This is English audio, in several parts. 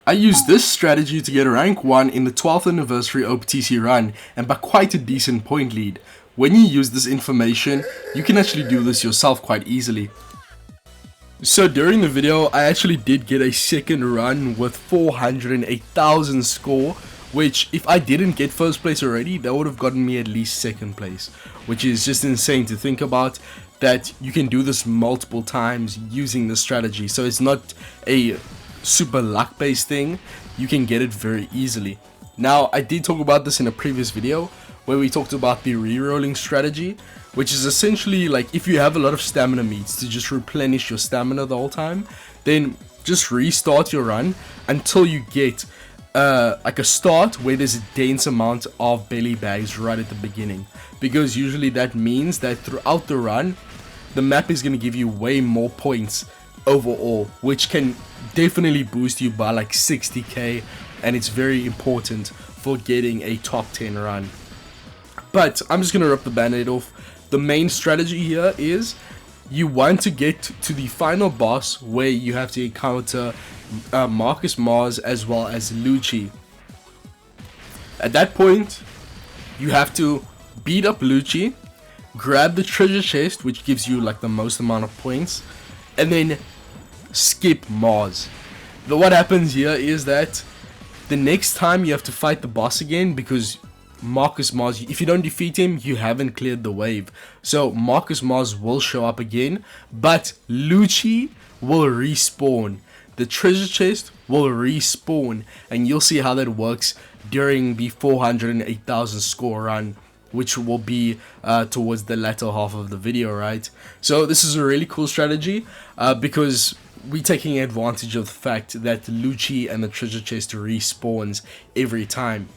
I used this strategy to get a rank 1 in the 12th anniversary OPTC run and by quite a decent point lead. When you use this information, you can actually do this yourself quite easily. So during the video, I actually did get a second run with 408,000 score, which if I didn't get first place already, that would have gotten me at least second place, which is just insane to think about, that you can do this multiple times using this strategy. So it's not a super luck based thing, you can get it very easily. Now I did talk about this in a previous video where we talked about the re-rolling strategy, which is essentially like if you have a lot of stamina meats to just replenish your stamina the whole time, then just restart your run until you get like a start where there's a dense amount of belly bags right at the beginning, because usually that means that throughout the run the map is going to give you way more points overall, which can definitely boost you by like 60k, and it's very important for getting a top 10 run. But I'm just gonna rip the band-aid off. The main strategy here is you want to get to the final boss where you have to encounter Marcus Mars as well as Lucci. At that point you have to beat up Lucci, grab the treasure chest which gives you like the most amount of points, and then skip Mars. But what happens here is that the next time you have to fight the boss again, because Marcus Mars, if you don't defeat him, you haven't cleared the wave. So Marcus Mars will show up again, but Lucci will respawn. The treasure chest will respawn, and you'll see how that works during the 408,000 score run, which will be towards the latter half of the video, right? So this is a really cool strategy because we're taking advantage of the fact that Lucci and the treasure chest respawns every time.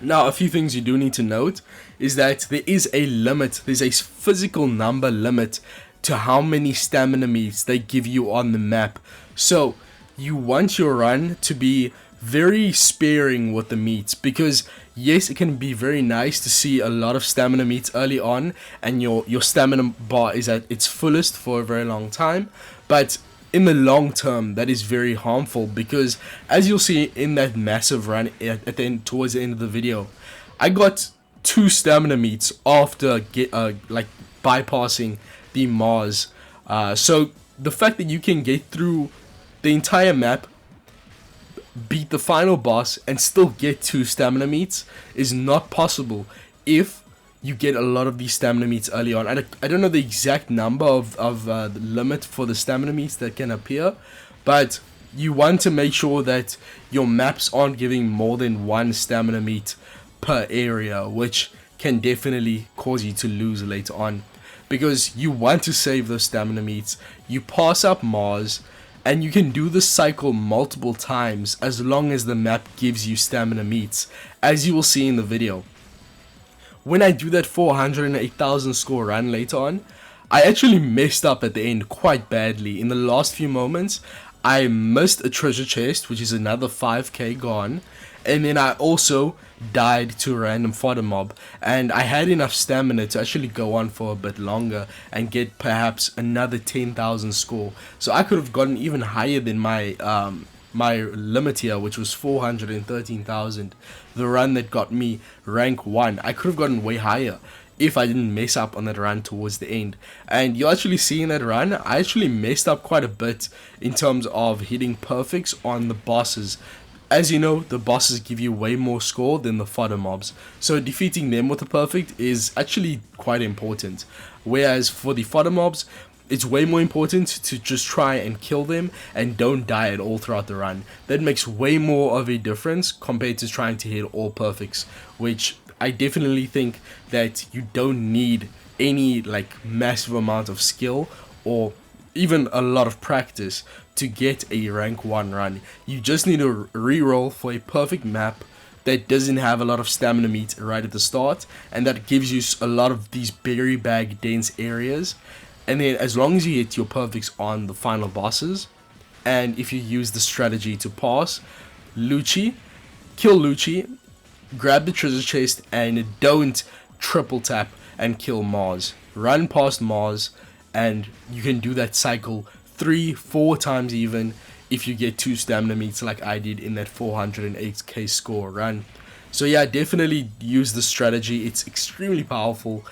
Now, a few things you do need to note is that there is a limit, there's a physical number limit to how many stamina meats they give you on the map. So you want your run to be very sparing with the meats, because yes, it can be very nice to see a lot of stamina meats early on and your stamina bar is at its fullest for a very long time, but in the long term that is very harmful, because as you'll see in that massive run at the end, towards the end of the video, I got 2 stamina meats after like bypassing the Mars. So the fact that you can get through the entire map, beat the final boss, and still get 2 stamina meats is not possible if you get a lot of these stamina meats early on. I don't know the exact number of the limit for the stamina meats that can appear, but you want to make sure that your maps aren't giving more than 1 stamina meat per area, which can definitely cause you to lose later on, because you want to save those stamina meats. You pass up Mars, and you can do this cycle multiple times as long as the map gives you stamina meats, as you will see in the video. When I do that 408,000 score run later on, I actually messed up at the end quite badly. In the last few moments, I missed a treasure chest, which is another 5k gone, and then I also died to a random fodder mob, and I had enough stamina to actually go on for a bit longer and get perhaps another 10,000 score. So I could have gotten even higher than my limit here, which was 413,000. The run that got me rank 1, I could have gotten way higher if I didn't mess up on that run towards the end. And you'll actually see in that run, I actually messed up quite a bit in terms of hitting perfects on the bosses. As you know, the bosses give you way more score than the fodder mobs, so defeating them with a perfect is actually quite important. Whereas for the fodder mobs, it's way more important to just try and kill them and don't die at all throughout the run. That makes way more of a difference compared to trying to hit all perfects, which I definitely think that you don't need any like massive amount of skill or even a lot of practice to get a rank 1 run. You just need to reroll for a perfect map that doesn't have a lot of stamina meat right at the start, and that gives you a lot of these berry bag dense areas. And then as long as you hit your perfects on the final bosses, and if you use the strategy to pass Lucci, kill Lucci, grab the treasure chest, and don't triple tap and kill Mars. Run past Mars, and you can do that cycle 3-4 times even. if you get 2 stamina meats like I did in that 408k score run. So yeah, definitely use the strategy. It's extremely powerful.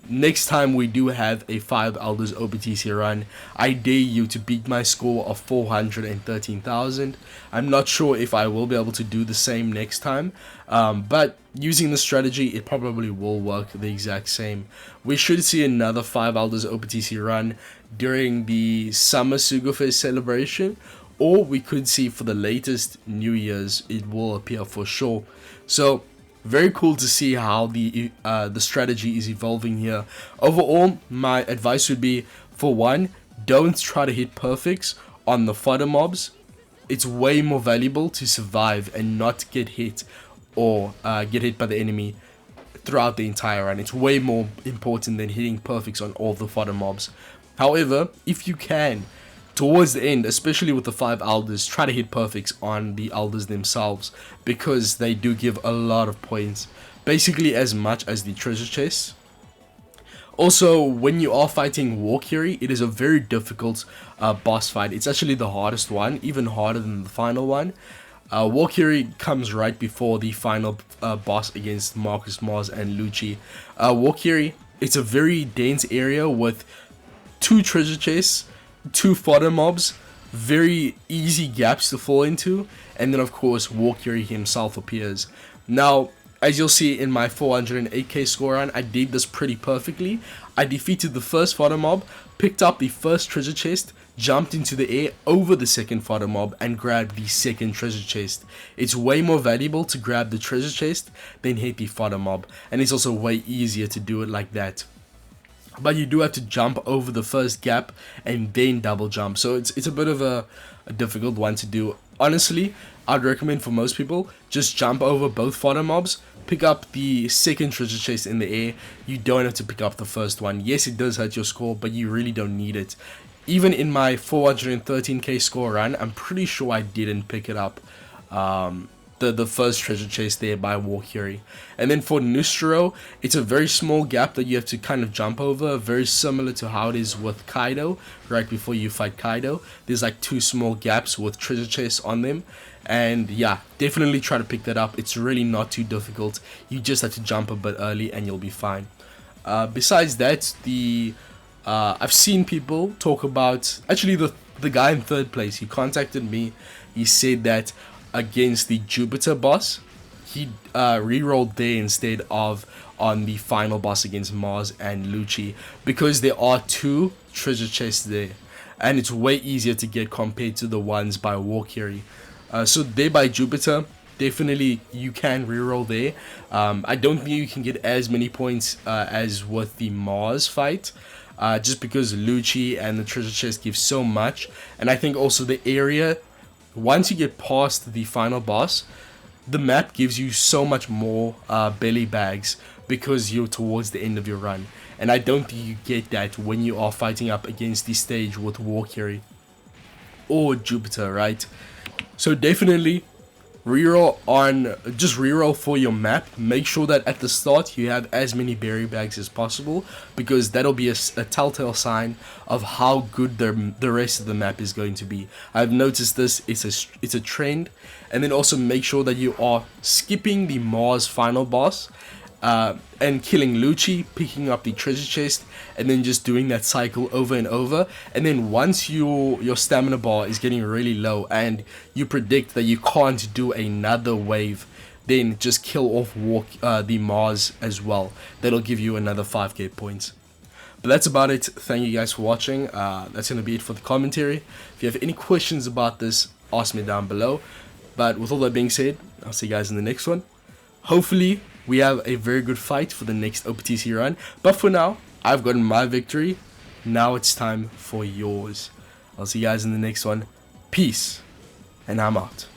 Next time we do have a 5 Elders OPTC run, I dare you to beat my score of 413,000. I'm not sure if I will be able to do the same next time, but using the strategy, it probably will work the exact same. We should see another 5 Elders OPTC run during the summer Sugofest celebration, or we could see for the latest New Year's, it will appear for sure. So very cool to see how the strategy is evolving here. Overall, my advice would be, for one, don't try to hit perfects on the fodder mobs. It's way more valuable to survive and not get hit or get hit by the enemy throughout the entire run. It's way more important than hitting perfects on all the fodder mobs. However, if you can, towards the end, especially with the 5 elders, try to hit perfects on the elders themselves, because they do give a lot of points, basically as much as the treasure chests. Also, when you are fighting Walkyrie, it is a very difficult boss fight. It's actually the hardest one, even harder than the final one. Walkyrie comes right before the final boss against Marcus, Mars, and Lucci. Walkyrie, it's a very dense area with 2 treasure chests, 2 fodder mobs, very easy gaps to fall into, and then of course Walkyrie himself appears. Now, as you'll see in my 408k score run, I did this pretty perfectly. I defeated the first fodder mob, picked up the first treasure chest, jumped into the air over the second fodder mob, and grabbed the second treasure chest. It's way more valuable to grab the treasure chest than hit the fodder mob, and it's also way easier to do it like that. But you do have to jump over the first gap and then double jump, so it's a bit of a difficult one to do. Honestly, I'd recommend for most people, just jump over both fodder mobs, pick up the second treasure chest in the air. You don't have to pick up the first one. Yes, it does hurt your score, but you really don't need it. Even in my 413k score run, I'm pretty sure I didn't pick it up. The first treasure chest there by Walkyrie. And then for Nustro, it's a very small gap that you have to kind of jump over, very similar to how it is with Kaido. Right before you fight Kaido, there's like 2 small gaps with treasure chests on them, and yeah, definitely try to pick that up. It's really not too difficult. You just have to jump a bit early and you'll be fine. Besides that, I've seen people talk about, actually the guy in 3rd place, he contacted me. He said that against the Jupiter boss, he rerolled there instead of on the final boss against Mars and Lucci, because there are 2 treasure chests there, and it's way easier to get compared to the ones by Walkyrie. So there by Jupiter, definitely you can reroll there. I don't think you can get as many points as with the Mars fight, just because Lucci and the treasure chest give so much, and I think also the area, once you get past the final boss, the map gives you so much more belly bags because you're towards the end of your run. And I don't think you get that when you are fighting up against the stage with Walkyrie or Jupiter, right? So definitely reroll for your map. Make sure that at the start you have as many berry bags as possible, because that'll be a telltale sign of how good the rest of the map is going to be. I've noticed this, it's a trend. And then also make sure that you are skipping the Mars final boss and killing Lucci, picking up the treasure chest, and then just doing that cycle over and over. And then once your stamina bar is getting really low and you predict that you can't do another wave, then just kill off the Mars as well. That'll give you another 5k points. But that's about it. Thank you guys for watching. That's going to be it for the commentary. If you have any questions about this, ask me down below. But with all that being said, I'll see you guys in the next one. Hopefully, we have a very good fight for the next OPTC run. But for now, I've gotten my victory. Now it's time for yours. I'll see you guys in the next one. Peace. And I'm out.